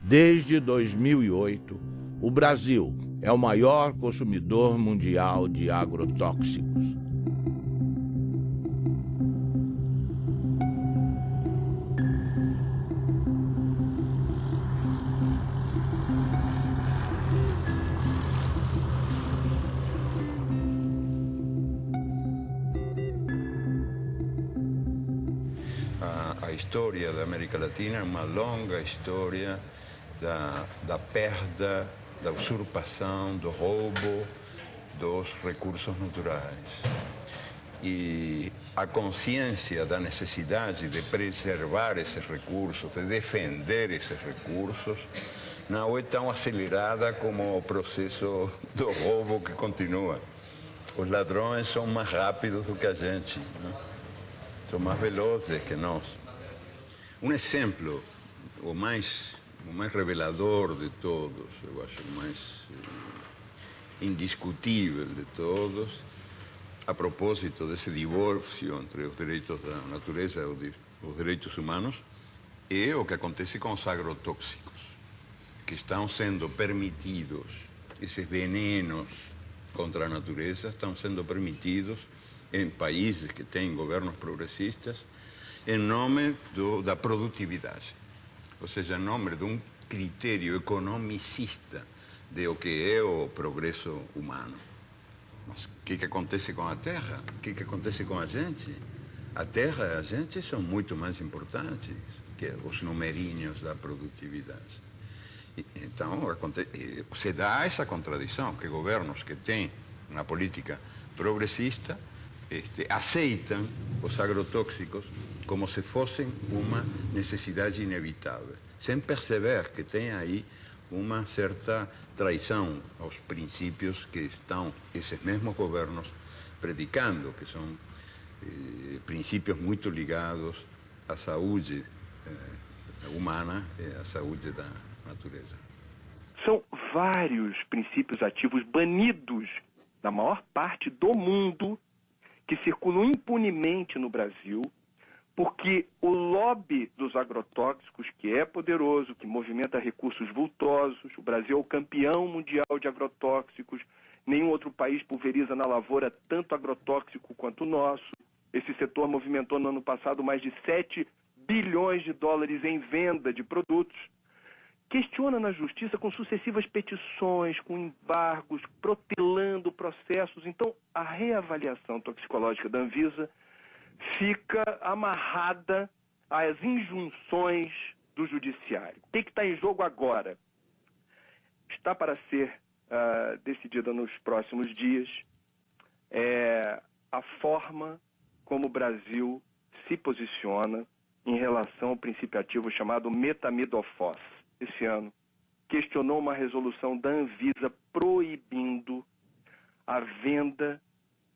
Desde 2008, o Brasil é o maior consumidor mundial de agrotóxicos. A história da América Latina é uma longa história da perda, da usurpação, do roubo dos recursos naturais. E a consciência da necessidade de preservar esses recursos, de defender esses recursos, não é tão acelerada como o processo do roubo que continua. Os ladrões são mais rápidos do que a gente, né? São mais velozes que nós. Um exemplo, o mais revelador de todos, eu acho o mais indiscutível de todos, a propósito desse divórcio entre os direitos da natureza e os direitos humanos, é o que acontece com os agrotóxicos, que estão sendo permitidos, esses venenos contra a natureza estão sendo permitidos em países que têm governos progressistas, em nome da produtividade. Ou seja, em nome de um critério economicista de o que é o progresso humano. Mas o que acontece com a terra? O que acontece com a gente? A terra e a gente são muito mais importantes que os numerinhos da produtividade. Então, se dá essa contradição, que governos que têm uma política progressista aceitam os agrotóxicos como se fossem uma necessidade inevitável, sem perceber que tem aí uma certa traição aos princípios que estão esses mesmos governos predicando, que são princípios muito ligados à saúde humana e à saúde da natureza. São vários princípios ativos banidos na maior parte do mundo que circulam impunemente no Brasil, porque o lobby dos agrotóxicos, que é poderoso, que movimenta recursos vultosos, o Brasil é o campeão mundial de agrotóxicos, nenhum outro país pulveriza na lavoura tanto agrotóxico quanto o nosso. Esse setor movimentou no ano passado mais de 7 bilhões de dólares em venda de produtos. Questiona na justiça com sucessivas petições, com embargos, protelando processos. Então, a reavaliação toxicológica da Anvisa fica amarrada às injunções do judiciário. O que está em jogo agora? Está para ser decidida nos próximos dias a forma como o Brasil se posiciona em relação ao princípio ativo chamado metamidofos. Esse ano, questionou uma resolução da Anvisa proibindo a venda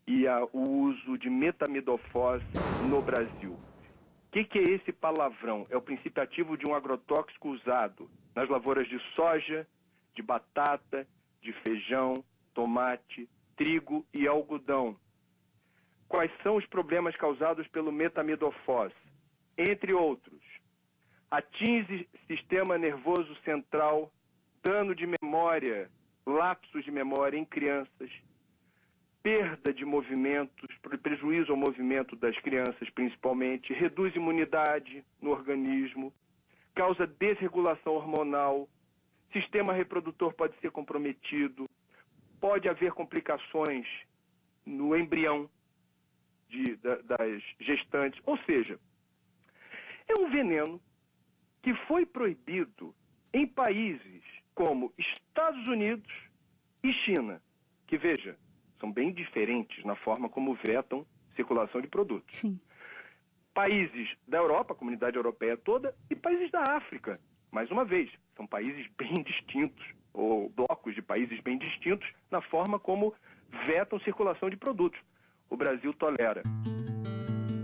e o uso de metamidofos no Brasil. O que é esse palavrão? É o princípio ativo de um agrotóxico usado nas lavouras de soja, de batata, de feijão, tomate, trigo e algodão. Quais são os problemas causados pelo metamidofos? Entre outros, atinge sistema nervoso central, dano de memória, lapsos de memória em crianças, perda de movimentos, prejuízo ao movimento das crianças principalmente, reduz imunidade no organismo, causa desregulação hormonal, sistema reprodutor pode ser comprometido, pode haver complicações no embrião das gestantes, ou seja, é um veneno que foi proibido em países como Estados Unidos e China, que, veja, são bem diferentes na forma como vetam circulação de produtos. Sim. Países da Europa, a comunidade europeia toda, e países da África. Mais uma vez, são países bem distintos, ou blocos de países bem distintos, na forma como vetam circulação de produtos. O Brasil tolera.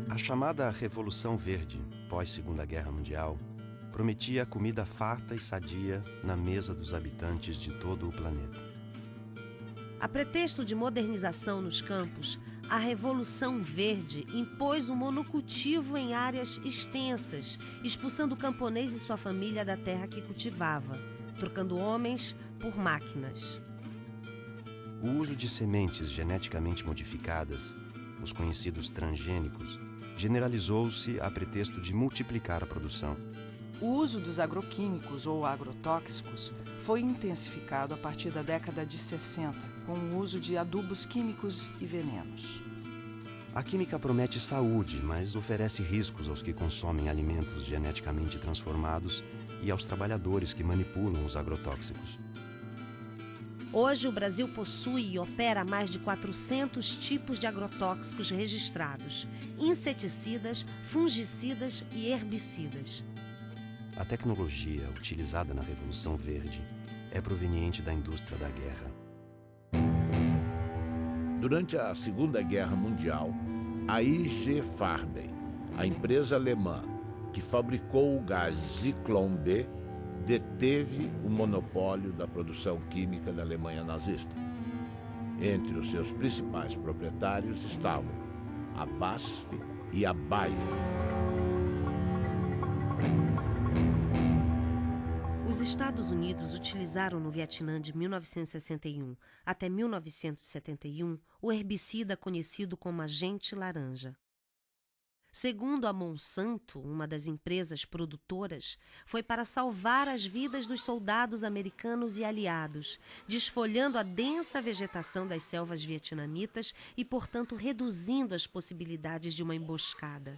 A chamada Revolução Verde, pós-Segunda Guerra Mundial, prometia comida farta e sadia na mesa dos habitantes de todo o planeta. A pretexto de modernização nos campos, A Revolução Verde impôs o monocultivo em áreas extensas, expulsando o camponês e sua família da terra que cultivava, trocando homens por máquinas. O uso de sementes geneticamente modificadas, os conhecidos transgênicos, generalizou-se a pretexto de multiplicar a produção. O uso dos agroquímicos ou agrotóxicos foi intensificado a partir da década de 60, com o uso de adubos químicos e venenos. A química promete saúde, mas oferece riscos aos que consomem alimentos geneticamente transformados e aos trabalhadores que manipulam os agrotóxicos. Hoje, o Brasil possui e opera mais de 400 tipos de agrotóxicos registrados, inseticidas, fungicidas e herbicidas. A tecnologia utilizada na Revolução Verde é proveniente da indústria da guerra. Durante a Segunda Guerra Mundial, a IG Farben, a empresa alemã que fabricou o gás Zyklon B, deteve o monopólio da produção química da Alemanha nazista. Entre os seus principais proprietários estavam a BASF e a Bayer. Os Estados Unidos utilizaram no Vietnã de 1961 até 1971 o herbicida conhecido como agente laranja. Segundo a Monsanto, uma das empresas produtoras, foi para salvar as vidas dos soldados americanos e aliados, desfolhando a densa vegetação das selvas vietnamitas e, portanto, reduzindo as possibilidades de uma emboscada.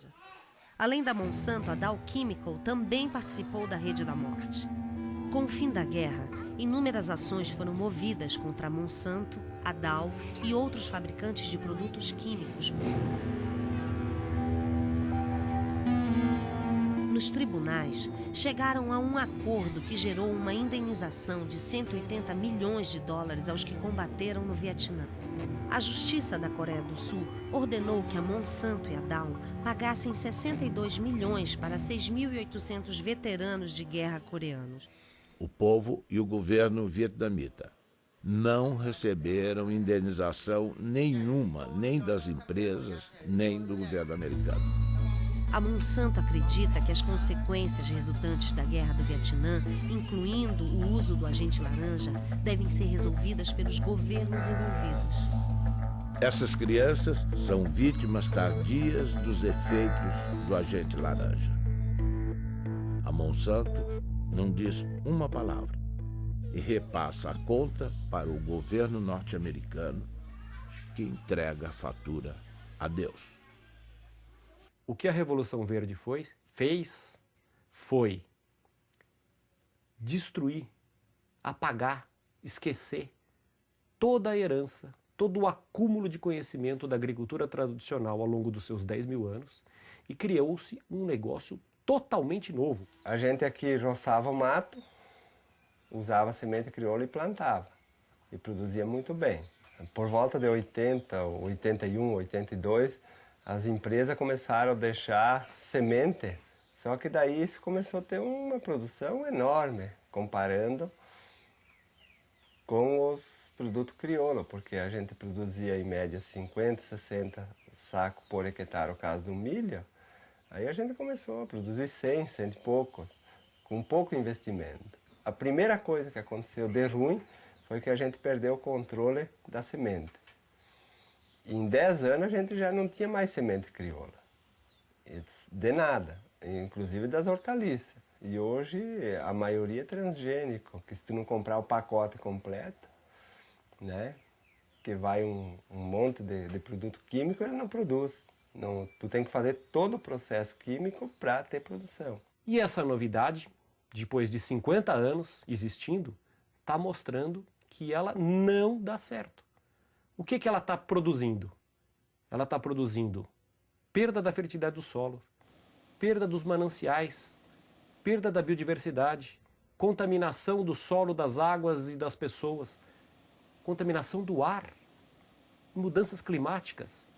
Além da Monsanto, a Dow Chemical também participou da Rede da Morte. Com o fim da guerra, inúmeras ações foram movidas contra a Monsanto, a Dow e outros fabricantes de produtos químicos. Nos tribunais, chegaram a um acordo que gerou uma indenização de 180 milhões de dólares aos que combateram no Vietnã. A Justiça da Coreia do Sul ordenou que a Monsanto e a Dow pagassem 62 milhões para 6.800 veteranos de guerra coreanos. O povo e o governo vietnamita não receberam indenização nenhuma, nem das empresas, nem do governo americano. A Monsanto acredita que as consequências resultantes da guerra do Vietnã, incluindo o uso do agente laranja, devem ser resolvidas pelos governos envolvidos. Essas crianças são vítimas tardias dos efeitos do agente laranja. A Monsanto não diz uma palavra e repassa a conta para o governo norte-americano, que entrega a fatura a Deus. O que a Revolução Verde fez foi destruir, apagar, esquecer toda a herança, todo o acúmulo de conhecimento da agricultura tradicional ao longo dos seus 10 mil anos e criou-se um negócio totalmente novo. A gente aqui roçava o mato, usava semente crioula e plantava. E produzia muito bem. Por volta de 80, 81, 82, as empresas começaram a deixar semente, só que daí isso começou a ter uma produção enorme, comparando com os produtos crioula, porque a gente produzia em média 50, 60 sacos por hectare, no caso do milho. Aí a gente começou a produzir 100, 100 e poucos, com pouco investimento. A primeira coisa que aconteceu de ruim foi que a gente perdeu o controle da semente. E em 10 anos a gente já não tinha mais semente crioula, de nada, inclusive das hortaliças. E hoje a maioria é transgênico, que se tu não comprar o pacote completo, né, que vai um monte de produto químico, ele não produz. Não, tu tem que fazer todo o processo químico para ter produção. E essa novidade, depois de 50 anos existindo, está mostrando que ela não dá certo. O que ela está produzindo? Ela está produzindo perda da fertilidade do solo, perda dos mananciais, perda da biodiversidade, contaminação do solo, das águas e das pessoas, contaminação do ar, mudanças climáticas.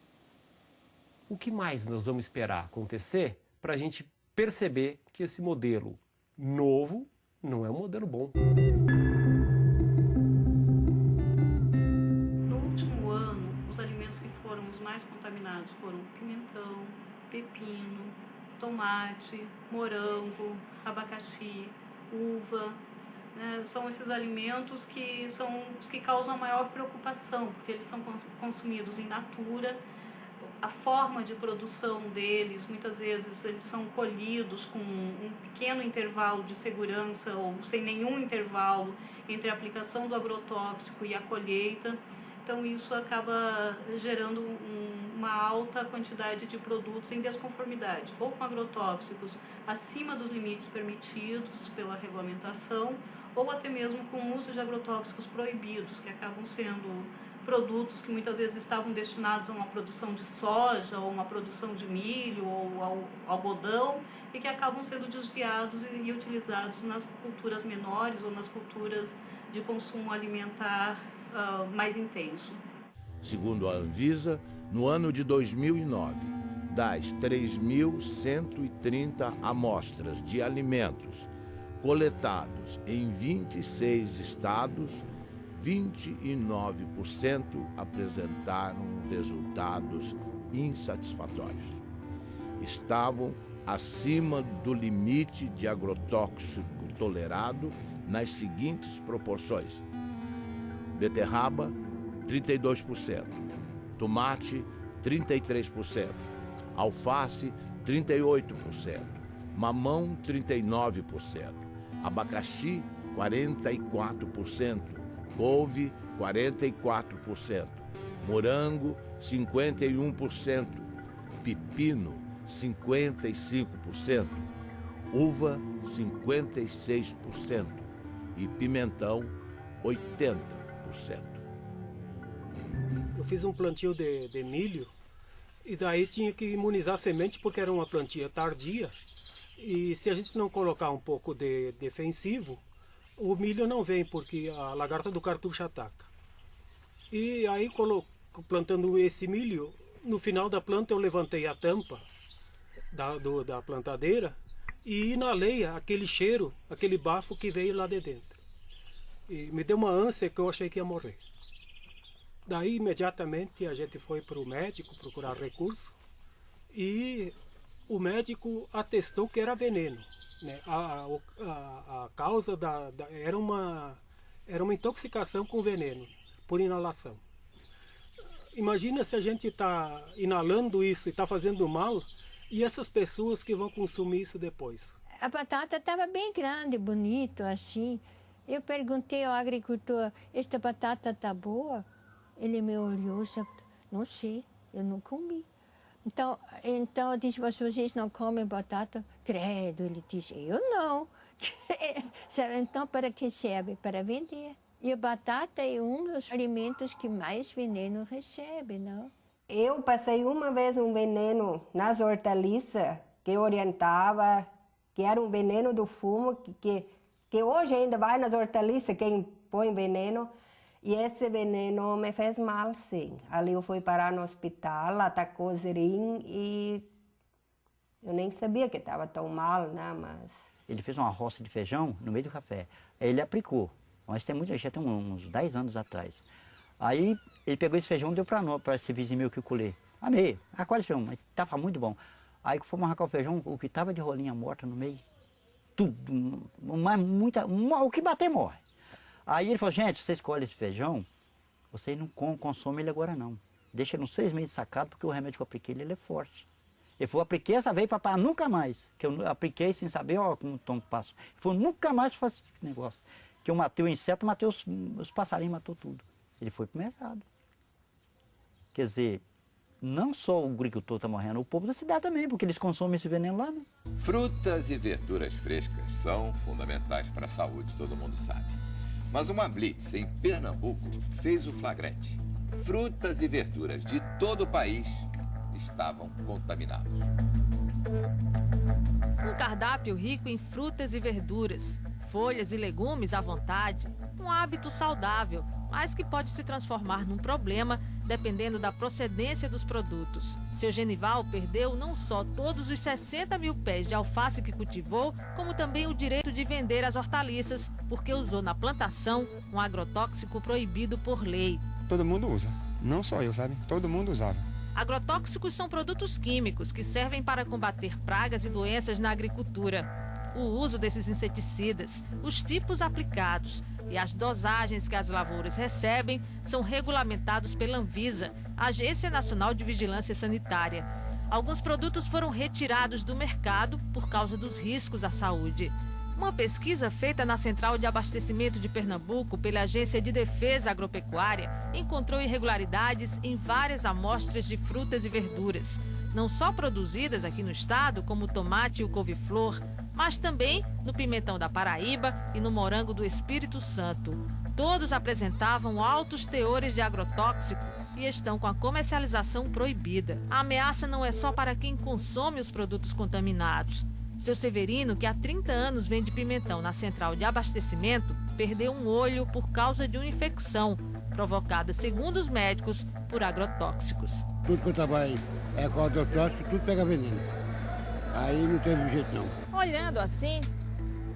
O que mais nós vamos esperar acontecer para a gente perceber que esse modelo novo não é um modelo bom? No último ano, os alimentos alimentos que foram os mais contaminados foram pimentão, pepino, tomate, morango, abacaxi, uva. Né? São esses alimentos que são os que causam a maior preocupação, porque eles são consumidos in natura. A forma de produção deles, muitas vezes eles são colhidos com um pequeno intervalo de segurança ou sem nenhum intervalo entre a aplicação do agrotóxico e a colheita. Então isso acaba gerando uma alta quantidade de produtos em desconformidade, ou com agrotóxicos acima dos limites permitidos pela regulamentação, ou até mesmo com o uso de agrotóxicos proibidos, que acabam sendo produtos que muitas vezes estavam destinados a uma produção de soja, ou uma produção de milho, ou ao algodão, e que acabam sendo desviados e utilizados nas culturas menores ou nas culturas de consumo alimentar mais intenso. Segundo a Anvisa, no ano de 2009, das 3.130 amostras de alimentos coletados em 26 estados, 29% apresentaram resultados insatisfatórios. Estavam acima do limite de agrotóxico tolerado nas seguintes proporções: beterraba, 32%, tomate, 33%, alface, 38%, mamão, 39%, abacaxi, 44%, couve, 44%, morango, 51%, pepino, 55%, uva, 56% e pimentão, 80%. Eu fiz um plantio de milho e daí tinha que imunizar a semente porque era uma plantia tardia. E se a gente não colocar um pouco de defensivo, o milho não vem porque a lagarta do cartucho ataca. E aí, plantando esse milho, no final da planta eu levantei a tampa da plantadeira e inalei aquele cheiro, aquele bafo que veio lá de dentro. E me deu uma ânsia que eu achei que ia morrer. Daí, imediatamente, a gente foi para o médico procurar recurso e o médico atestou que era veneno. Né? A causa era uma intoxicação com veneno, por inalação. Imagina se a gente está inalando isso e está fazendo mal, e essas pessoas que vão consumir isso depois. A batata estava bem grande, bonito, assim. Eu perguntei ao agricultor, esta batata está boa? Ele me olhou e disse, não sei, eu não comi. Então eu disse, mas vocês não comem batata? Credo, ele disse, eu não. Então, para que serve? Para vender. E a batata é um dos alimentos que mais veneno recebe, não? Eu passei uma vez um veneno nas hortaliças que orientava, que era um veneno do fumo, que hoje ainda vai nas hortaliças quem põe veneno. E esse veneno me fez mal, sim. Ali eu fui parar no hospital, atacou o zerim e eu nem sabia que estava tão mal, né? Mas... Ele fez uma roça de feijão no meio do café. Aí ele aplicou, mas já tem uns 10 anos atrás. Aí ele pegou esse feijão e deu para esse vizinho meu que eu colhei. Amei, quase feijão, mas estava muito bom. Aí fomos arrancar o feijão, o que estava de rolinha morta no meio, tudo, o que bater morre. Aí ele falou, gente, você escolhe esse feijão, você não consome ele agora não. Deixa ele uns 6 meses sacado, porque o remédio que eu apliquei ele é forte. Ele falou, apliquei essa vez, papai, nunca mais. Que eu apliquei sem saber, ó, como o tom passa. Ele falou, nunca mais faço esse negócio. Que eu matei o inseto, matei os passarinhos, matou tudo. Ele foi pro mercado. Quer dizer, não só o agricultor está morrendo, o povo da cidade também, porque eles consomem esse veneno lá, né? Frutas e verduras frescas são fundamentais para a saúde, todo mundo sabe. Mas uma blitz em Pernambuco fez o flagrante. Frutas e verduras de todo o país estavam contaminados. Um cardápio rico em frutas e verduras, folhas e legumes à vontade, um hábito saudável, mas que pode se transformar num problema dependendo da procedência dos produtos. Seu Genival perdeu não só todos os 60 mil pés de alface que cultivou, como também o direito de vender as hortaliças, porque usou na plantação um agrotóxico proibido por lei. Todo mundo usa. Não só eu, sabe? Todo mundo usava. Agrotóxicos são produtos químicos que servem para combater pragas e doenças na agricultura. O uso desses inseticidas, os tipos aplicados e as dosagens que as lavouras recebem são regulamentados pela Anvisa, Agência Nacional de Vigilância Sanitária. Alguns produtos foram retirados do mercado por causa dos riscos à saúde. Uma pesquisa feita na Central de Abastecimento de Pernambuco pela Agência de Defesa Agropecuária encontrou irregularidades em várias amostras de frutas e verduras, não só produzidas aqui no estado, como o tomate e o couve-flor, mas também no pimentão da Paraíba e no morango do Espírito Santo. Todos apresentavam altos teores de agrotóxico e estão com a comercialização proibida. A ameaça não é só para quem consome os produtos contaminados. Seu Severino, que há 30 anos vende pimentão na Central de Abastecimento, perdeu um olho por causa de uma infecção provocada, segundo os médicos, por agrotóxicos. Tudo que eu trabalho é com agrotóxico, tudo pega veneno. Aí não teve jeito não. Olhando assim,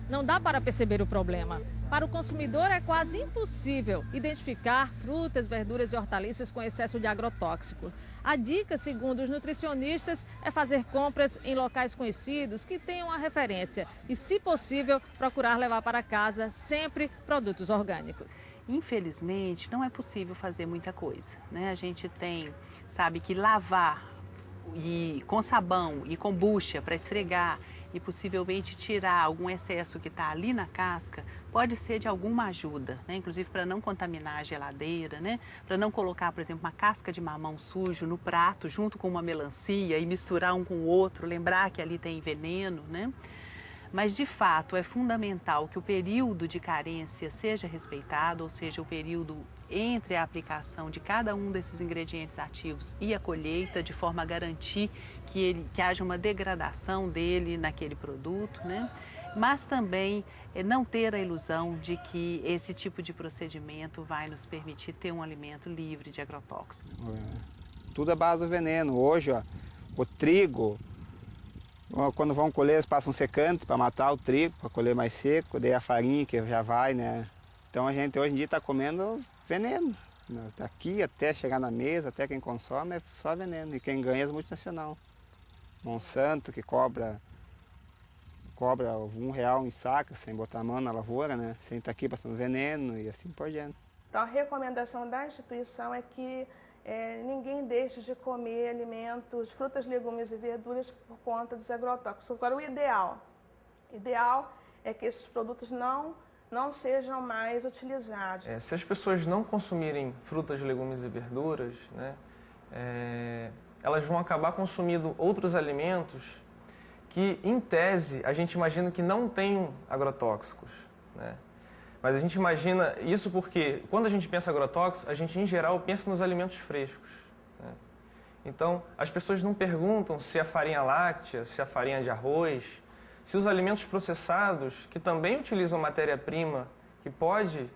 não dá para perceber o problema. Para o consumidor é quase impossível identificar frutas, verduras e hortaliças com excesso de agrotóxico. A dica, segundo os nutricionistas, é fazer compras em locais conhecidos que tenham a referência e, se possível, procurar levar para casa sempre produtos orgânicos. Infelizmente, não é possível fazer muita coisa, né? A gente sabe que lavar com sabão e com bucha para esfregar e possivelmente tirar algum excesso que está ali na casca, pode ser de alguma ajuda, né? Inclusive para não contaminar a geladeira, né? Para não colocar, por exemplo, uma casca de mamão sujo no prato junto com uma melancia e misturar um com o outro, lembrar que ali tem veneno, né? Mas, de fato, é fundamental que o período de carência seja respeitado, ou seja, o período entre a aplicação de cada um desses ingredientes ativos e a colheita, de forma a garantir que haja uma degradação dele naquele produto, né? Mas também não ter a ilusão de que esse tipo de procedimento vai nos permitir ter um alimento livre de agrotóxicos. Tudo é base do veneno. Hoje, ó, o trigo, quando vão colher, eles passam secante para matar o trigo, para colher mais seco, daí a farinha que já vai, né? Então a gente hoje em dia está comendo veneno. Daqui até chegar na mesa, até quem consome, é só veneno. E quem ganha é as multinacionais. Monsanto, que cobra R$1 em saca, sem botar a mão na lavoura, né? Sem estar aqui passando veneno e assim por diante. Então a recomendação da instituição é que ninguém deixe de comer alimentos, frutas, legumes e verduras por conta dos agrotóxicos. Agora, o ideal é que esses produtos não sejam mais utilizados. Se as pessoas não consumirem frutas, legumes e verduras, né, elas vão acabar consumindo outros alimentos que, em tese, a gente imagina que não tenham agrotóxicos, né? Mas a gente imagina isso porque, quando a gente pensa em agrotóxicos, a gente, em geral, pensa nos alimentos frescos, né? Então, as pessoas não perguntam se a farinha láctea, se a farinha de arroz, se os alimentos processados, que também utilizam matéria-prima que pode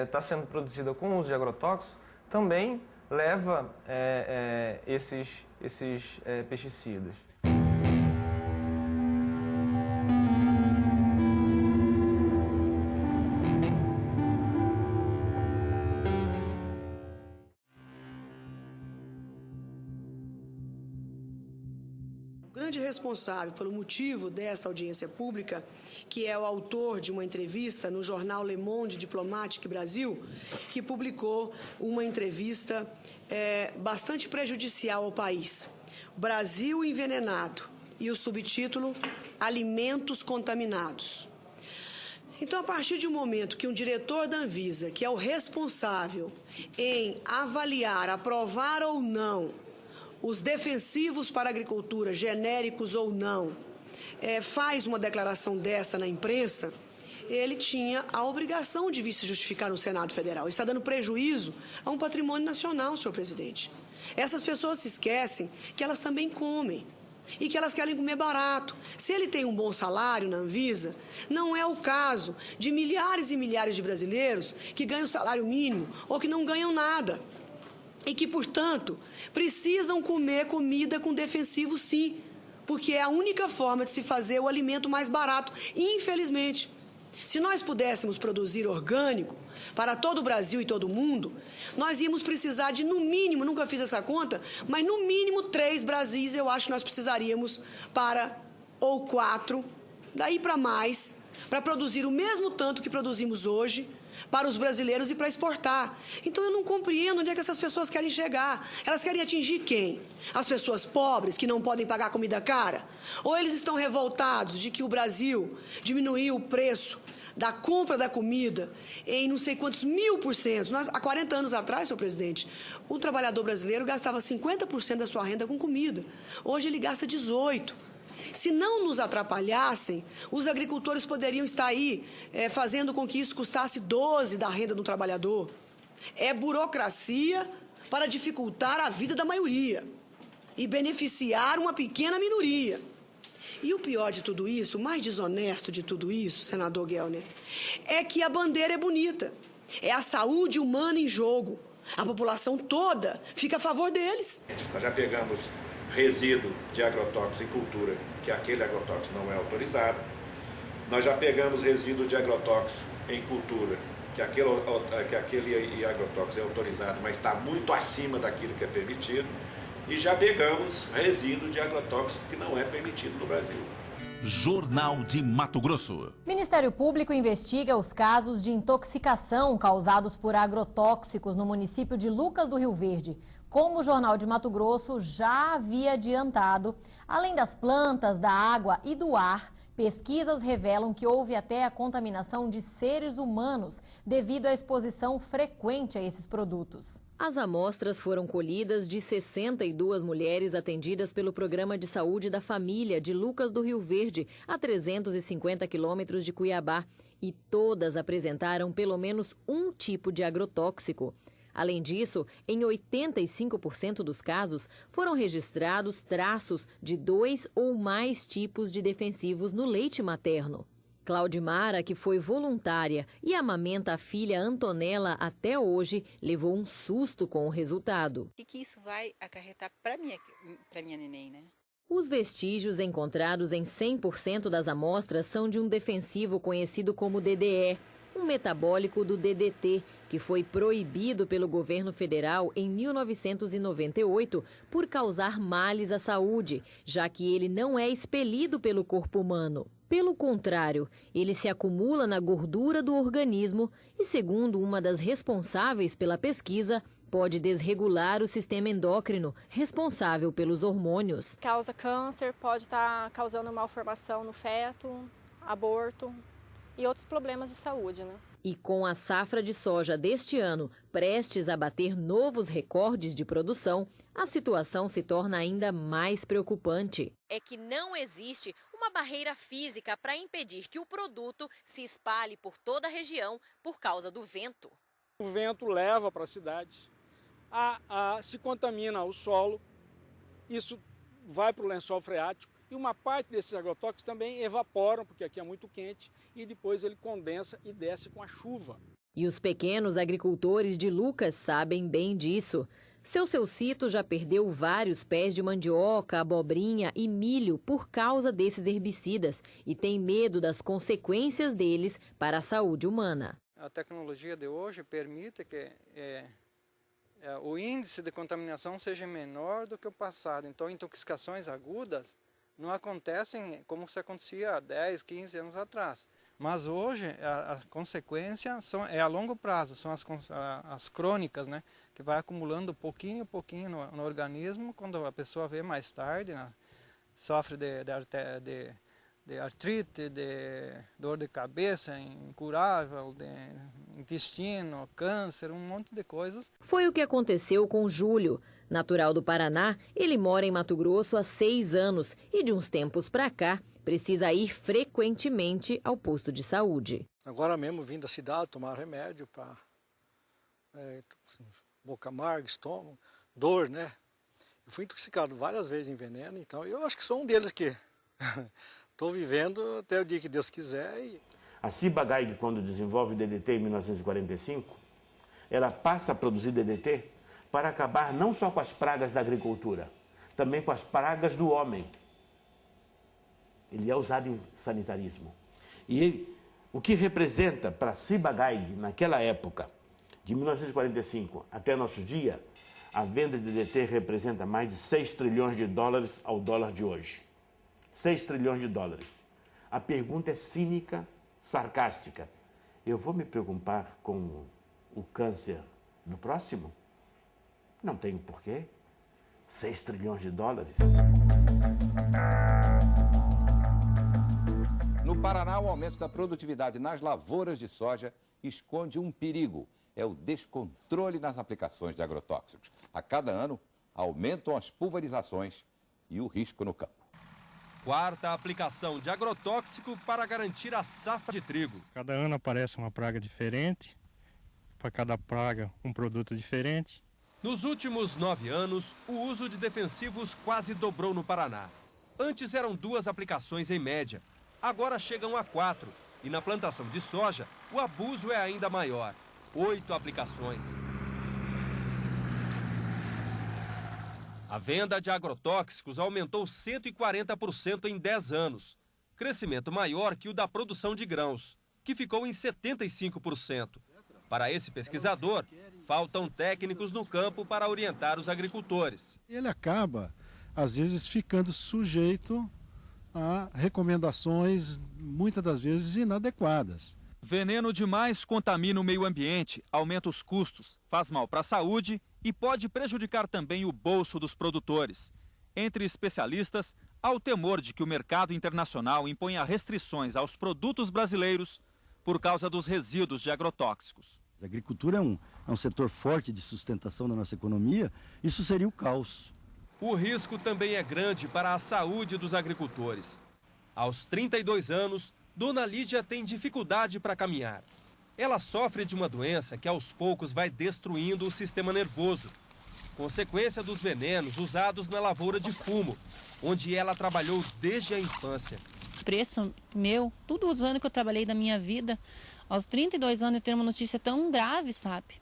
estar sendo produzida com o uso de agrotóxicos, também leva esses pesticidas. Responsável pelo motivo desta audiência pública, que é o autor de uma entrevista no jornal Le Monde Diplomatique Brasil, que publicou uma entrevista bastante prejudicial ao país. Brasil envenenado, e o subtítulo Alimentos contaminados. Então, a partir de um momento que um diretor da Anvisa, que é o responsável em avaliar, aprovar ou não os defensivos para a agricultura, genéricos ou não, faz uma declaração desta na imprensa, ele tinha a obrigação de vir se justificar no Senado Federal. Ele está dando prejuízo a um patrimônio nacional, senhor presidente. Essas pessoas se esquecem que elas também comem e que elas querem comer barato. Se ele tem um bom salário na Anvisa, não é o caso de milhares e milhares de brasileiros que ganham salário mínimo ou que não ganham nada. E que, portanto, precisam comer comida com defensivo, sim, porque é a única forma de se fazer o alimento mais barato, infelizmente. Se nós pudéssemos produzir orgânico para todo o Brasil e todo o mundo, nós íamos precisar de, no mínimo, nunca fiz essa conta, mas no mínimo 3 Brasis eu acho que nós precisaríamos ou 4, daí para mais, para produzir o mesmo tanto que produzimos hoje para os brasileiros e para exportar. Então eu não compreendo onde é que essas pessoas querem chegar. Elas querem atingir quem? As pessoas pobres que não podem pagar comida cara? Ou eles estão revoltados de que o Brasil diminuiu o preço da compra da comida em não sei quantos 1000%. Há 40 anos atrás, senhor presidente, o trabalhador brasileiro gastava 50% da sua renda com comida. Hoje ele gasta 18%. Se não nos atrapalhassem, os agricultores poderiam estar aí fazendo com que isso custasse 12% da renda do trabalhador. É burocracia para dificultar a vida da maioria e beneficiar uma pequena minoria. E o pior de tudo isso, o mais desonesto de tudo isso, senador Gelner, é que a bandeira é bonita. É a saúde humana em jogo. A população toda fica a favor deles. Nós já pegamos resíduo de agrotóxico em cultura, que aquele agrotóxico não é autorizado. Nós já pegamos resíduo de agrotóxico em cultura, que aquele agrotóxico é autorizado, mas está muito acima daquilo que é permitido. E já pegamos resíduo de agrotóxico que não é permitido no Brasil. Jornal de Mato Grosso. Ministério Público investiga os casos de intoxicação causados por agrotóxicos no município de Lucas do Rio Verde. Como o Jornal de Mato Grosso já havia adiantado, além das plantas, da água e do ar, pesquisas revelam que houve até a contaminação de seres humanos devido à exposição frequente a esses produtos. As amostras foram colhidas de 62 mulheres atendidas pelo Programa de Saúde da Família de Lucas do Rio Verde, a 350 quilômetros de Cuiabá, e todas apresentaram pelo menos um tipo de agrotóxico. Além disso, em 85% dos casos, foram registrados traços de 2 ou mais tipos de defensivos no leite materno. Claudimara, que foi voluntária e amamenta a filha Antonella até hoje, levou um susto com o resultado. O que isso vai acarretar para minha neném, né? Os vestígios encontrados em 100% das amostras são de um defensivo conhecido como DDE, um metabólico do DDT, que foi proibido pelo governo federal em 1998 por causar males à saúde, já que ele não é expelido pelo corpo humano. Pelo contrário, ele se acumula na gordura do organismo e, segundo uma das responsáveis pela pesquisa, pode desregular o sistema endócrino, responsável pelos hormônios. Causa câncer, pode estar causando malformação no feto, aborto e outros problemas de saúde, né? E com a safra de soja deste ano prestes a bater novos recordes de produção, a situação se torna ainda mais preocupante. É que não existe uma barreira física para impedir que o produto se espalhe por toda a região por causa do vento. O vento leva para a cidade, se contamina o solo, isso vai para o lençol freático e uma parte desses agrotóxicos também evaporam, porque aqui é muito quente, e depois ele condensa e desce com a chuva. E os pequenos agricultores de Lucas sabem bem disso. Seu Cito já perdeu vários pés de mandioca, abobrinha e milho por causa desses herbicidas e tem medo das consequências deles para a saúde humana. A tecnologia de hoje permite que o índice de contaminação seja menor do que o passado. Então, intoxicações agudas não acontecem como se acontecia há 10, 15 anos atrás. Mas hoje a consequência é a longo prazo, são as crônicas, né, que vai acumulando pouquinho a pouquinho no organismo. Quando a pessoa vê mais tarde, né, sofre de artrite, de dor de cabeça incurável, de intestino, câncer, um monte de coisas. Foi o que aconteceu com Júlio. Natural do Paraná, ele mora em Mato Grosso há 6 anos e de uns tempos para cá precisa ir frequentemente ao posto de saúde. Agora mesmo vim da cidade tomar remédio para boca amarga, estômago, dor, né? Eu fui intoxicado várias vezes em veneno, então eu acho que sou um deles que estou vivendo até o dia que Deus quiser. A Ciba-Geigy, quando desenvolve o DDT em 1945, ela passa a produzir DDT para acabar não só com as pragas da agricultura, também com as pragas do homem. Ele é usado em sanitarismo. E O que representa para Ciba-Geigy, naquela época, de 1945 até nosso dia, a venda de DDT representa mais de 6 trilhões de dólares ao dólar de hoje. 6 trilhões de dólares. A pergunta é cínica, sarcástica. Eu vou me preocupar com o câncer do próximo? Não tenho porquê. 6 trilhões de dólares. No Paraná, o aumento da produtividade nas lavouras de soja esconde um perigo. É o descontrole nas aplicações de agrotóxicos. A cada ano, aumentam as pulverizações e o risco no campo. Quarta aplicação de agrotóxico para garantir a safra de trigo. Cada ano aparece uma praga diferente, para cada praga um produto diferente. Nos últimos 9 anos, o uso de defensivos quase dobrou no Paraná. Antes eram 2 aplicações em média, agora chegam a 4. E na plantação de soja, o abuso é ainda maior. 8 aplicações. A venda de agrotóxicos aumentou 140% em 10 anos. Crescimento maior que o da produção de grãos, que ficou em 75%. Para esse pesquisador, faltam técnicos no campo para orientar os agricultores. Ele acaba, às vezes, ficando sujeito a recomendações, muitas das vezes, inadequadas. Veneno demais contamina o meio ambiente, aumenta os custos, faz mal para a saúde e pode prejudicar também o bolso dos produtores. Entre especialistas, há o temor de que o mercado internacional imponha restrições aos produtos brasileiros por causa dos resíduos de agrotóxicos. A agricultura é um setor forte de sustentação da nossa economia, isso seria o caos. O risco também é grande para a saúde dos agricultores. Aos 32 anos, Dona Lídia tem dificuldade para caminhar. Ela sofre de uma doença que aos poucos vai destruindo o sistema nervoso, consequência dos venenos usados na lavoura de fumo, onde ela trabalhou desde a infância. Preço meu, todos os anos que eu trabalhei da minha vida, aos 32 anos eu ter uma notícia tão grave, sabe?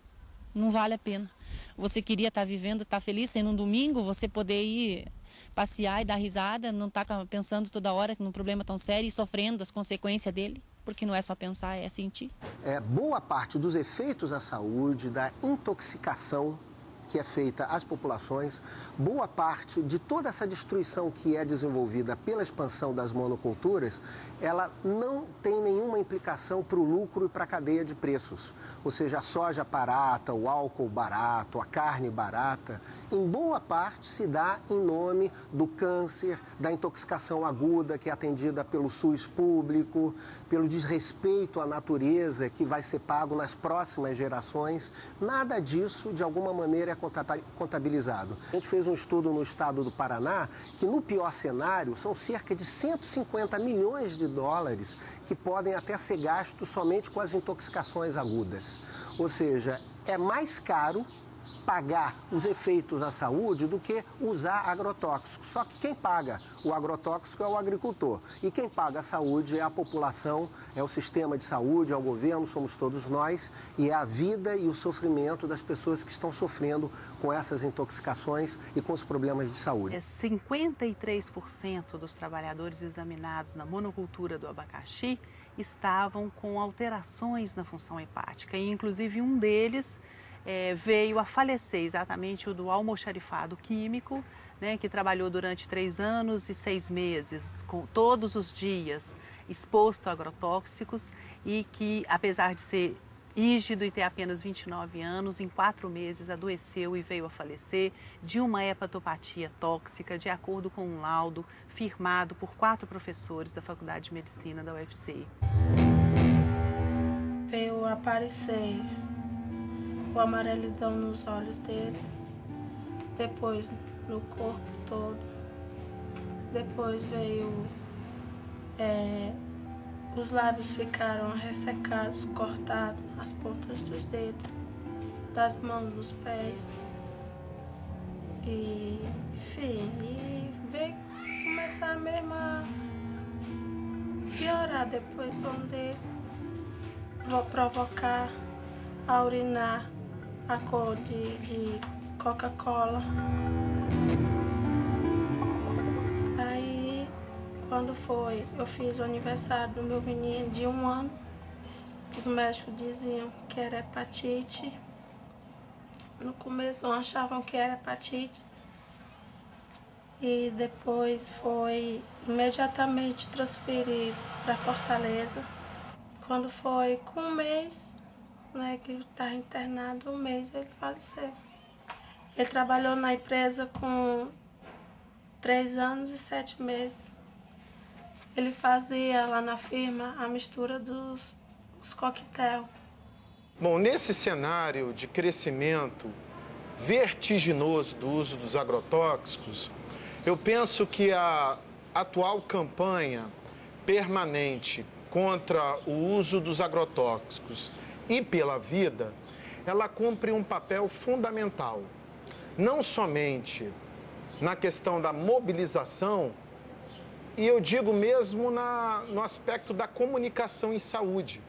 Não vale a pena. Você queria estar vivendo, estar feliz, sendo um domingo, você poder ir passear e dar risada, não estar pensando toda hora num problema tão sério e sofrendo as consequências dele, porque não é só pensar, é sentir. Boa parte dos efeitos à saúde, da intoxicação que é feita às populações, boa parte de toda essa destruição que é desenvolvida pela expansão das monoculturas, ela não tem nenhuma implicação para o lucro e para a cadeia de preços. Ou seja, a soja barata, o álcool barato, a carne barata, em boa parte se dá em nome do câncer, da intoxicação aguda que é atendida pelo SUS público, pelo desrespeito à natureza que vai ser pago nas próximas gerações. Nada disso, de alguma maneira, é contabilizado. A gente fez um estudo no estado do Paraná que, no pior cenário, são cerca de 150 milhões de dólares que podem até ser gastos somente com as intoxicações agudas. Ou seja, é mais caro pagar os efeitos à saúde do que usar agrotóxicos. Só que quem paga o agrotóxico é o agricultor. E quem paga a saúde é a população, é o sistema de saúde, é o governo, somos todos nós. E é a vida e o sofrimento das pessoas que estão sofrendo com essas intoxicações e com os problemas de saúde. 53% dos trabalhadores examinados na monocultura do abacaxi estavam com alterações na função hepática. E, inclusive, um deles veio a falecer, exatamente o do almoxarifado químico, né, que trabalhou durante 3 anos e 6 meses, todos os dias, exposto a agrotóxicos e que, apesar de ser rígido e ter apenas 29 anos, em 4 meses adoeceu e veio a falecer de uma hepatopatia tóxica, de acordo com um laudo firmado por 4 professores da Faculdade de Medicina da UFC. Veio aparecer o amarelidão nos olhos dele, depois no corpo todo, depois veio, os lábios ficaram ressecados, cortados, as pontas dos dedos, das mãos, dos pés, e enfim, e veio começar mesmo a piorar depois, onde vou provocar a urinar a cor de Coca-Cola. Aí, quando foi, eu fiz o aniversário do meu menino de 1 ano, os médicos diziam que era hepatite. No começo achavam que era hepatite. E depois foi imediatamente transferido para Fortaleza. Quando foi com um mês, né, que ele estava internado, um mês ele faleceu. Ele trabalhou na empresa com 3 anos e 7 meses. Ele fazia lá na firma a mistura dos coquetel. Bom, nesse cenário de crescimento vertiginoso do uso dos agrotóxicos, eu penso que a atual campanha permanente contra o uso dos agrotóxicos e pela vida, ela cumpre um papel fundamental, não somente na questão da mobilização, e eu digo mesmo no aspecto da comunicação em saúde,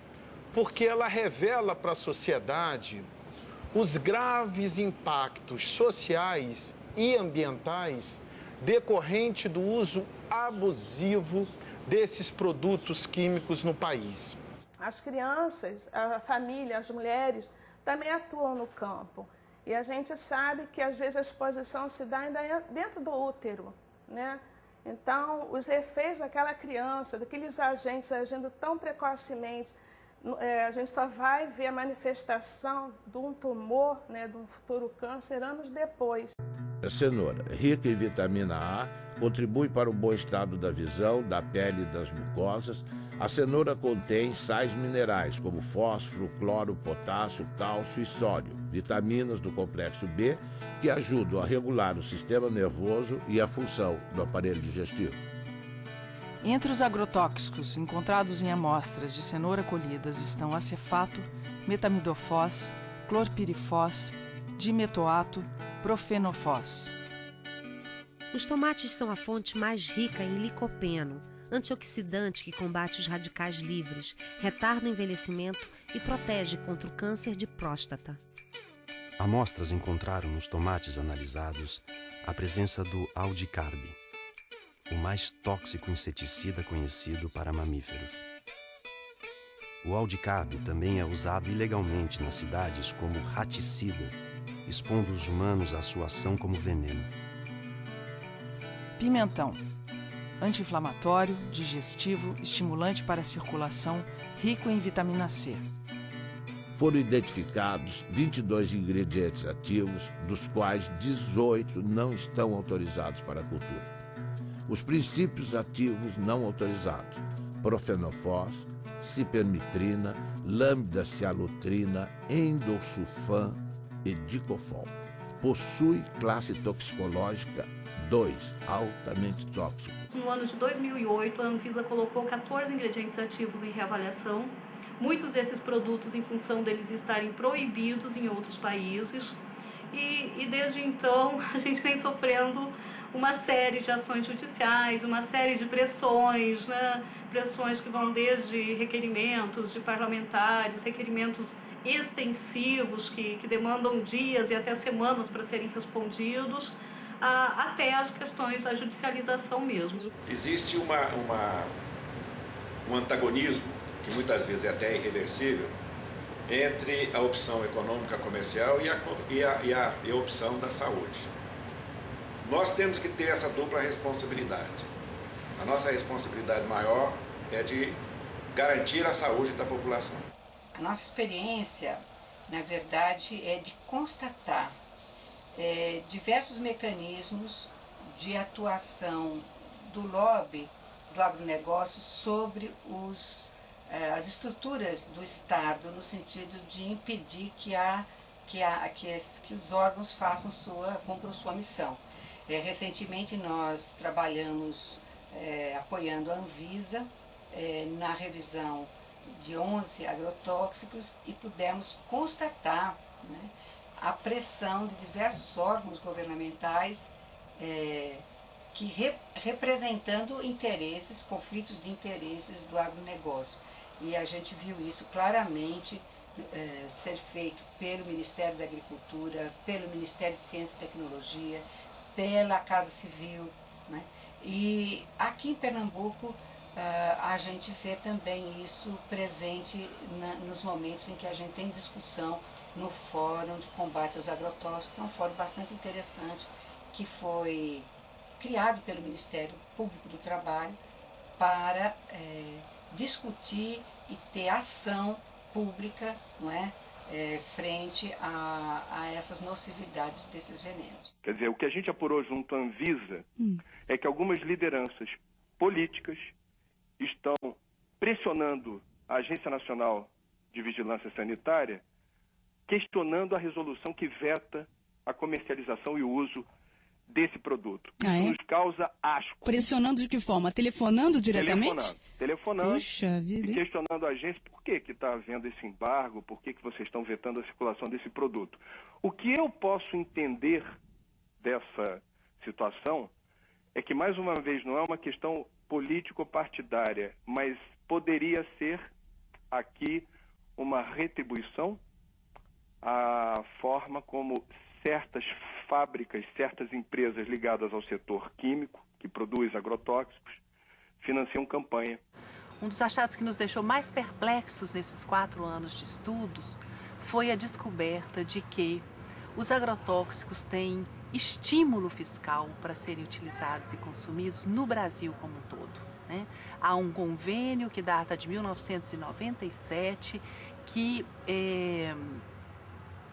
porque ela revela para a sociedade os graves impactos sociais e ambientais decorrente do uso abusivo desses produtos químicos no país. As crianças, a família, as mulheres também atuam no campo. E a gente sabe que às vezes a exposição se dá ainda dentro do útero, né? Então, os efeitos daquela criança, daqueles agentes agindo tão precocemente, a gente só vai ver a manifestação de um tumor, né, de um futuro câncer, anos depois. A cenoura, rica em vitamina A, contribui para o bom estado da visão, da pele e das mucosas. A cenoura contém sais minerais como fósforo, cloro, potássio, cálcio e sódio, vitaminas do complexo B, que ajudam a regular o sistema nervoso e a função do aparelho digestivo. Entre os agrotóxicos encontrados em amostras de cenoura colhidas estão acefato, metamidofós, clorpirifós, dimetoato, profenofós. Os tomates são a fonte mais rica em licopeno, antioxidante que combate os radicais livres, retarda o envelhecimento e protege contra o câncer de próstata. Amostras encontraram nos tomates analisados a presença do aldicarb, o mais tóxico inseticida conhecido para mamíferos. O aldicarb também é usado ilegalmente nas cidades como raticida, expondo os humanos à sua ação como veneno. Pimentão. Anti-inflamatório, digestivo, estimulante para a circulação, rico em vitamina C. Foram identificados 22 ingredientes ativos, dos quais 18 não estão autorizados para a cultura. Os princípios ativos não autorizados: profenofós, cipermitrina, lambda-cialutrina, endolsulfan e dicofol. Possui classe toxicológica 2, altamente tóxico. No ano de 2008, a Anvisa colocou 14 ingredientes ativos em reavaliação. Muitos desses produtos, em função deles estarem proibidos em outros países. E desde então, a gente vem sofrendo uma série de ações judiciais, uma série de pressões, né? Pressões que vão desde requerimentos de parlamentares, requerimentos extensivos que demandam dias e até semanas para serem respondidos, até as questões da judicialização mesmo. Existe um antagonismo, que muitas vezes é até irreversível, entre a opção econômica comercial e a opção da saúde. Nós temos que ter essa dupla responsabilidade. A nossa responsabilidade maior é de garantir a saúde da população. A nossa experiência, na verdade, é de constatar diversos mecanismos de atuação do lobby do agronegócio sobre as estruturas do Estado, no sentido de impedir que os órgãos cumpram sua missão. Recentemente nós trabalhamos apoiando a Anvisa na revisão de 11 agrotóxicos e pudemos constatar, né, a pressão de diversos órgãos governamentais representando interesses, conflitos de interesses do agronegócio. E a gente viu isso claramente ser feito pelo Ministério da Agricultura, pelo Ministério de Ciência e Tecnologia, pela Casa Civil, né? E aqui em Pernambuco a gente vê também isso presente nos momentos em que a gente tem discussão no Fórum de Combate aos Agrotóxicos, que é um fórum bastante interessante, que foi criado pelo Ministério Público do Trabalho para discutir e ter ação pública, não é, frente a essas nocividades desses venenos. Quer dizer, o que a gente apurou junto à Anvisa é que algumas lideranças políticas estão pressionando a Agência Nacional de Vigilância Sanitária, questionando a resolução que veta a comercialização e o uso desse produto. Isso nos causa asco. Pressionando de que forma? Telefonando diretamente? Telefonando Puxa vida, e questionando a agência por que está havendo esse embargo, por que vocês estão vetando a circulação desse produto. O que eu posso entender dessa situação é que, mais uma vez, não é uma questão político-partidária, mas poderia ser aqui uma retribuição à forma como certas fábricas, certas empresas ligadas ao setor químico, que produz agrotóxicos, financiam campanha. Um dos achados que nos deixou mais perplexos nesses 4 anos de estudos foi a descoberta de que os agrotóxicos têm estímulo fiscal para serem utilizados e consumidos no Brasil como um todo, né? Há um convênio que data de 1997 que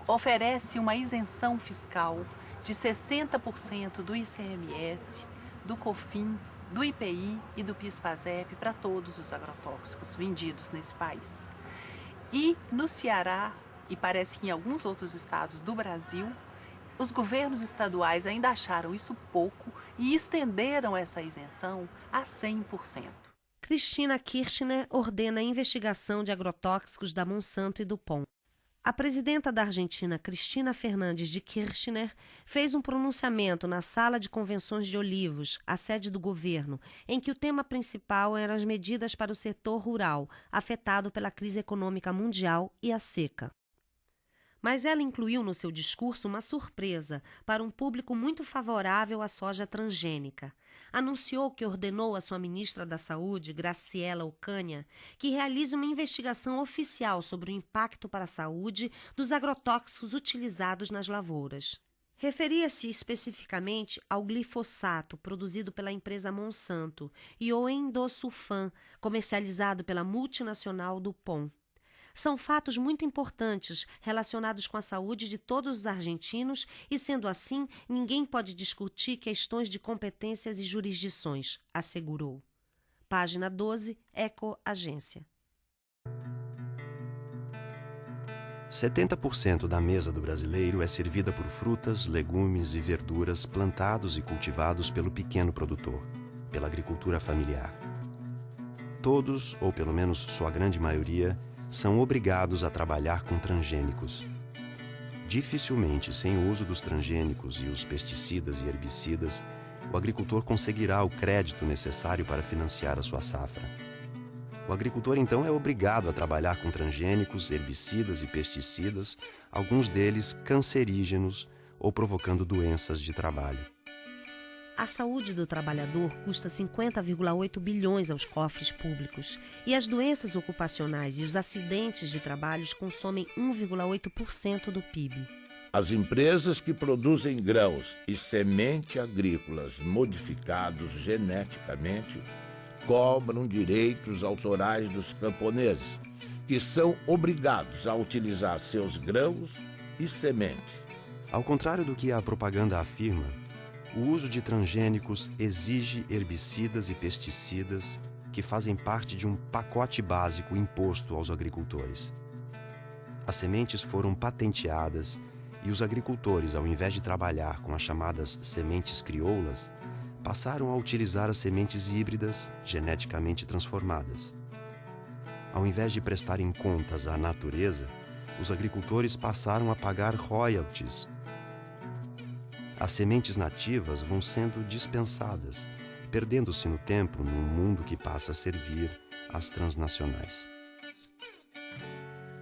oferece uma isenção fiscal de 60% do ICMS, do COFINS, do IPI e do PIS/PASEP para todos os agrotóxicos vendidos nesse país. E no Ceará, e parece que em alguns outros estados do Brasil, os governos estaduais ainda acharam isso pouco e estenderam essa isenção a 100%. Cristina Kirchner ordena a investigação de agrotóxicos da Monsanto e do POM. A presidenta da Argentina, Cristina Fernandes de Kirchner, fez um pronunciamento na Sala de Convenções de Olivos, a sede do governo, em que o tema principal eram as medidas para o setor rural, afetado pela crise econômica mundial e a seca. Mas ela incluiu no seu discurso uma surpresa para um público muito favorável à soja transgênica. Anunciou que ordenou à sua ministra da Saúde, Graciela Ocaña, que realize uma investigação oficial sobre o impacto para a saúde dos agrotóxicos utilizados nas lavouras. Referia-se especificamente ao glifosato, produzido pela empresa Monsanto, e ao endosulfan, comercializado pela multinacional DuPont. São fatos muito importantes relacionados com a saúde de todos os argentinos e, sendo assim, ninguém pode discutir questões de competências e jurisdições, assegurou. Página 12, Eco Agência. 70% da mesa do brasileiro é servida por frutas, legumes e verduras plantados e cultivados pelo pequeno produtor, pela agricultura familiar. Todos, ou pelo menos sua grande maioria, são obrigados a trabalhar com transgênicos. Dificilmente, sem o uso dos transgênicos e os pesticidas e herbicidas, o agricultor conseguirá o crédito necessário para financiar a sua safra. O agricultor, então, é obrigado a trabalhar com transgênicos, herbicidas e pesticidas, alguns deles cancerígenos ou provocando doenças de trabalho. A saúde do trabalhador custa 50,8 bilhões aos cofres públicos e as doenças ocupacionais e os acidentes de trabalho consomem 1,8% do PIB. As empresas que produzem grãos e semente agrícolas modificados geneticamente cobram direitos autorais dos camponeses, que são obrigados a utilizar seus grãos e semente. Ao contrário do que a propaganda afirma, o uso de transgênicos exige herbicidas e pesticidas que fazem parte de um pacote básico imposto aos agricultores. As sementes foram patenteadas e os agricultores, ao invés de trabalhar com as chamadas sementes crioulas, passaram a utilizar as sementes híbridas geneticamente transformadas. Ao invés de prestarem contas à natureza, os agricultores passaram a pagar royalties. As sementes nativas vão sendo dispensadas, perdendo-se no tempo num mundo que passa a servir às transnacionais.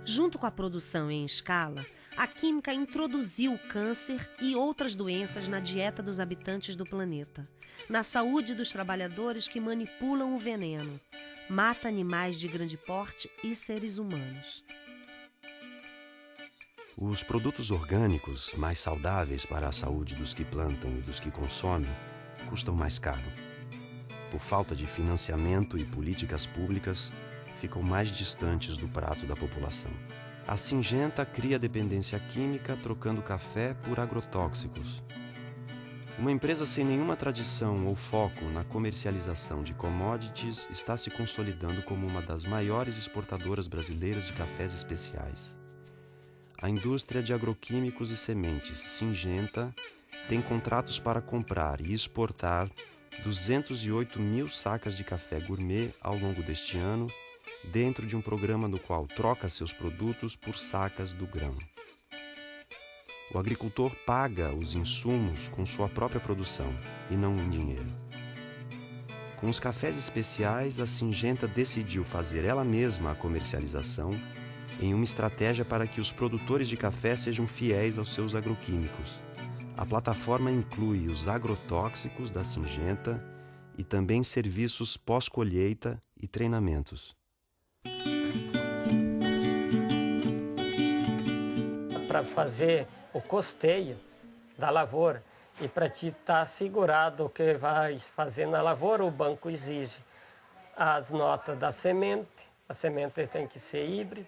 Junto com a produção em escala, a química introduziu o câncer e outras doenças na dieta dos habitantes do planeta. na saúde dos trabalhadores que manipulam o veneno. Mata animais de grande porte e seres humanos. Os produtos orgânicos, mais saudáveis para a saúde dos que plantam e dos que consomem, custam mais caro. Por falta de financiamento e políticas públicas, ficam mais distantes do prato da população. A Syngenta cria dependência química trocando café por agrotóxicos. Uma empresa sem nenhuma tradição ou foco na comercialização de commodities está se consolidando como uma das maiores exportadoras brasileiras de cafés especiais. A indústria de agroquímicos e sementes Syngenta tem contratos para comprar e exportar 208 mil sacas de café gourmet ao longo deste ano, dentro de um programa no qual troca seus produtos por sacas do grão. O agricultor paga os insumos com sua própria produção e não em dinheiro. Com os cafés especiais, a Syngenta decidiu fazer ela mesma a comercialização em uma estratégia para que os produtores de café sejam fiéis aos seus agroquímicos. A plataforma inclui os agrotóxicos da Syngenta e também serviços pós-colheita e treinamentos. Para fazer o costeio da lavoura e para te estar assegurado o que vai fazer na lavoura, o banco exige as notas da semente. A semente tem que ser híbrida,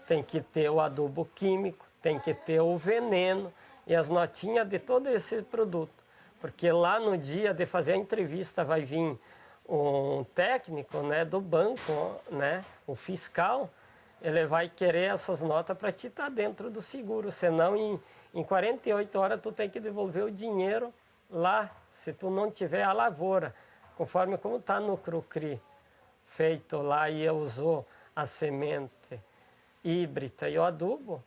tem que ter o adubo químico, tem que ter o veneno e as notinhas de todo esse produto. Porque lá no dia de fazer a entrevista vai vir um técnico, né, do banco, né, um fiscal, ele vai querer essas notas para te estar dentro do seguro, senão em 48 horas tu tem que devolver o dinheiro lá, se tu não tiver a lavoura, conforme como está no Crucri, feito lá e usou a semente híbrida e o adubo,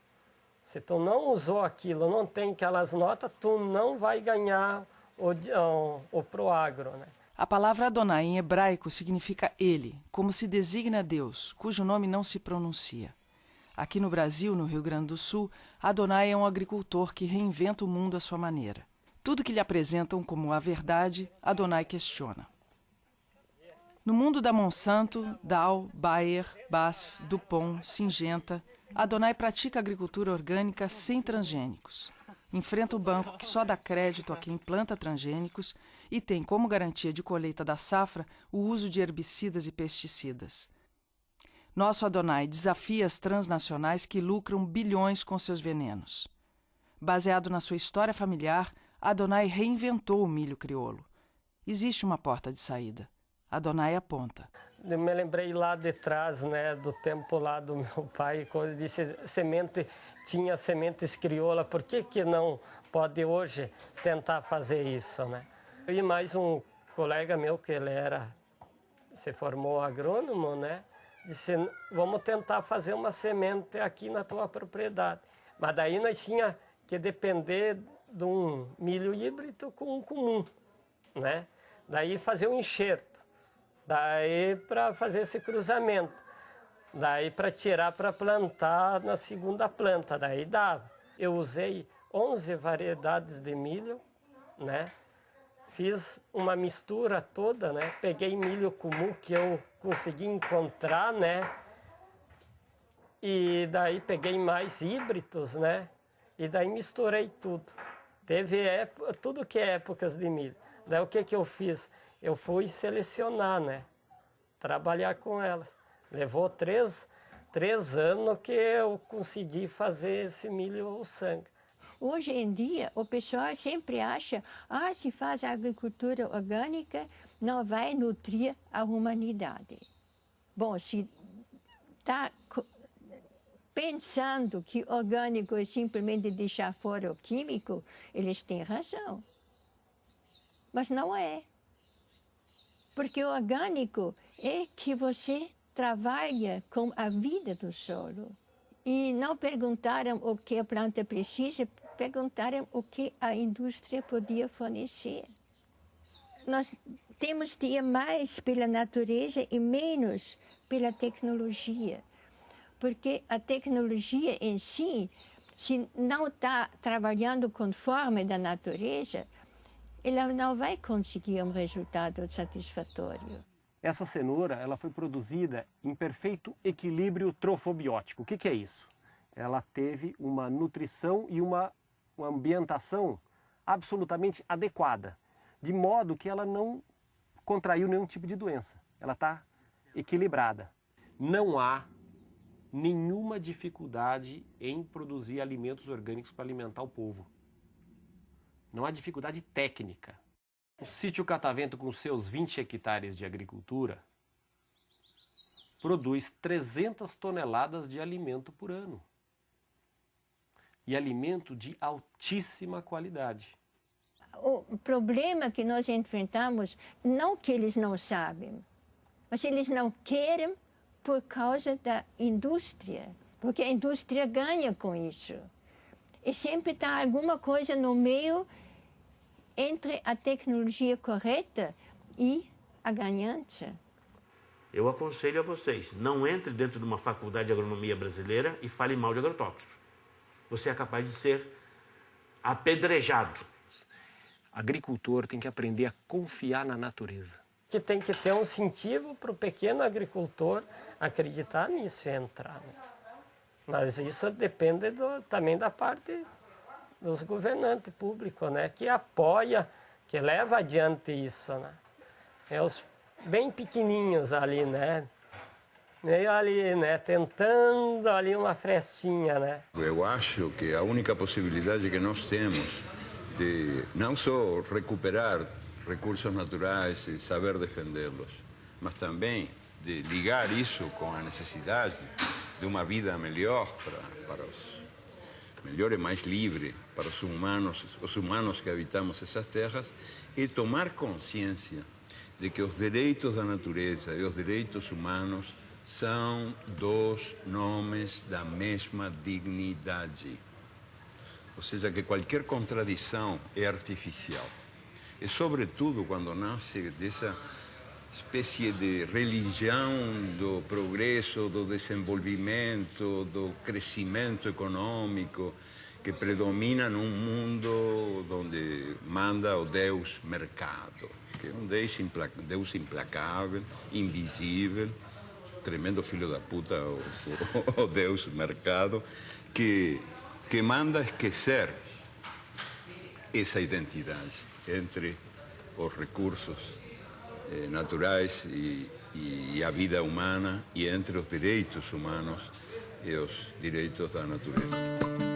se tu não usou aquilo, não tem aquelas notas, tu não vai ganhar o Proagro, né? A palavra Adonai em hebraico significa ele, como se designa Deus, cujo nome não se pronuncia. Aqui no Brasil, no Rio Grande do Sul, Adonai é um agricultor que reinventa o mundo à sua maneira. Tudo que lhe apresentam como a verdade, Adonai questiona. No mundo da Monsanto, Dow, Bayer, BASF, DuPont, Syngenta, Adonai pratica agricultura orgânica sem transgênicos. Enfrenta o banco que só dá crédito a quem planta transgênicos e tem como garantia de colheita da safra o uso de herbicidas e pesticidas. Nosso Adonai desafia as transnacionais que lucram bilhões com seus venenos. Baseado na sua história familiar, Adonai reinventou o milho crioulo. Existe uma porta de saída. Adonai aponta. Eu me lembrei lá de trás, né, do tempo lá do meu pai, quando disse tinha sementes crioula, por que não pode hoje tentar fazer isso, né? E mais um colega meu, que ele se formou agrônomo, né, disse, vamos tentar fazer uma semente aqui na tua propriedade. Mas daí nós tinha que depender de um milho híbrido com um comum, né? Daí fazer um enxerto. Daí para fazer esse cruzamento, daí para tirar para plantar na segunda planta, daí dava. Eu usei 11 variedades de milho, né? Fiz uma mistura toda, né? Peguei milho comum que eu consegui encontrar, né? E daí peguei mais híbridos, né? E daí misturei tudo. Teve tudo que é épocas de milho. Daí o que eu fiz? Eu fui selecionar, né? Trabalhar com elas. Levou três anos que eu consegui fazer esse milho sangue. Hoje em dia, o pessoal sempre acha, se faz agricultura orgânica, não vai nutrir a humanidade. Bom, se está pensando que orgânico é simplesmente deixar fora o químico, eles têm razão. Mas não é. Porque o orgânico é que você trabalha com a vida do solo. E não perguntaram o que a planta precisa, perguntaram o que a indústria podia fornecer. Nós temos de ir mais pela natureza e menos pela tecnologia. Porque a tecnologia em si, se não está trabalhando conforme da natureza, ela não vai conseguir um resultado satisfatório. Essa cenoura ela foi produzida em perfeito equilíbrio trofobiótico. O que é isso? Ela teve uma nutrição e uma ambientação absolutamente adequada, de modo que ela não contraiu nenhum tipo de doença. Ela está equilibrada. Não há nenhuma dificuldade em produzir alimentos orgânicos para alimentar o povo. Não há dificuldade técnica. O sítio Catavento, com seus 20 hectares de agricultura, produz 300 toneladas de alimento por ano. E alimento de altíssima qualidade. O problema que nós enfrentamos, não que eles não sabem, mas eles não querem por causa da indústria, porque a indústria ganha com isso. E sempre está alguma coisa no meio entre a tecnologia correta e a ganhante. Eu aconselho a vocês, não entre dentro de uma faculdade de agronomia brasileira e fale mal de agrotóxicos. Você é capaz de ser apedrejado. Agricultor tem que aprender a confiar na natureza. Que tem que ter um incentivo para o pequeno agricultor acreditar nisso e entrar. Né? Mas isso depende também da parte dos governantes públicos, né? Que apoia, que leva adiante isso. Né? É os bem pequenininhos ali, né? Meio ali, né? Tentando ali uma frestinha, né? Eu acho que a única possibilidade que nós temos de não só recuperar recursos naturais e saber defendê-los, mas também de ligar isso com a necessidade de uma vida melhor para os melhor e mais livre para os humanos que habitamos essas terras, e tomar consciência de que os direitos da natureza e os direitos humanos são dois nomes da mesma dignidade. Ou seja, que qualquer contradição é artificial. E, sobretudo, quando nasce dessa espécie de religião do progresso, do desenvolvimento, do crescimento econômico, que predomina num mundo onde manda o Deus mercado, que é um Deus implacável, invisível, tremendo filho da puta, o Deus mercado, que manda esquecer essa identidade entre os recursos naturais e a vida humana, e entre os direitos humanos e os direitos da natureza.